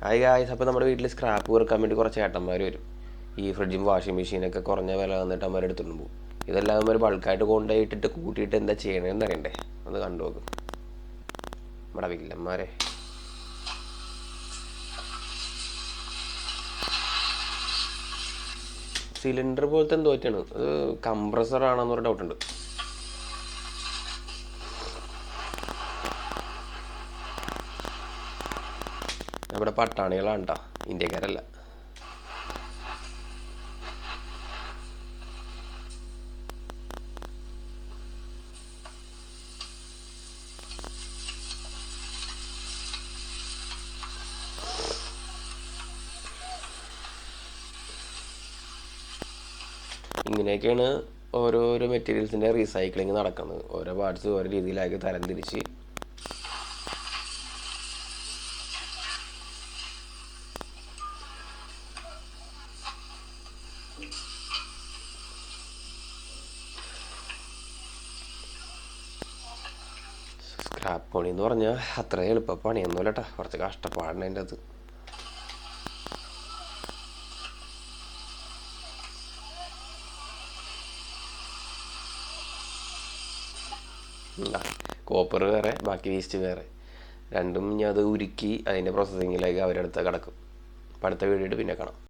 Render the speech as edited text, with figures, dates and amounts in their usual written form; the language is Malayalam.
ഹായ് ഗായ്സ്, അപ്പോൾ നമ്മുടെ വീട്ടിൽ സ്ക്രാപ്പ് പെറുക്കാൻ വേണ്ടി കുറച്ച് ഏട്ടന്മാർ വരും. ഈ ഫ്രിഡ്ജും വാഷിംഗ് മെഷീനൊക്കെ കുറഞ്ഞ വില തന്നിട്ട് അമ്മ എടുത്തുകൊണ്ട് പോകും. ഇതെല്ലാം അവർ ബൾക്കായിട്ട് കൊണ്ടുപോയിട്ടിട്ട് കൂട്ടിയിട്ട് എന്താ ചെയ്യണമെന്ന് അറിയണ്ടേ? ഒന്ന് കണ്ടു നോക്കും നമ്മുടെ വില്ലന്മാരെ. സിലിണ്ടർ പോലത്തെ എന്തോ പറ്റിയാണ്, അത് കംപ്രസർ ആണെന്നൊരു ഡൗട്ടുണ്ട്. നമ്മുടെ പട്ടാണികളാണ് കേട്ടോ, ഇന്ത്യക്കാരല്ല. ഇങ്ങനെയൊക്കെയാണ് ഓരോരോ മെറ്റീരിയൽസിൻ്റെ റീസൈക്ലിങ് നടക്കുന്നത്. ഓരോ പാർട്സ് ഓരോ രീതിയിലാക്കി തരംതിരിച്ച് സ്ക്രാപ്പ് പണി എന്ന് പറഞ്ഞാൽ അത്ര എളുപ്പ പണിയൊന്നുമല്ല കേട്ടോ, കുറച്ച് കഷ്ടപ്പാടാണ് അതിൻ്റെ അത്. കോപ്പർ വേറെ, ബാക്കി വേസ്റ്റ് വേറെ, രണ്ടും ഞാൻ അത് ഉരുക്കി അതിൻ്റെ പ്രോസസ്സിങ്ങിലേക്ക് അവരുടെ അടുത്ത് കിടക്കും. അടുത്ത വീഡിയോ പിന്നെ കാണാം.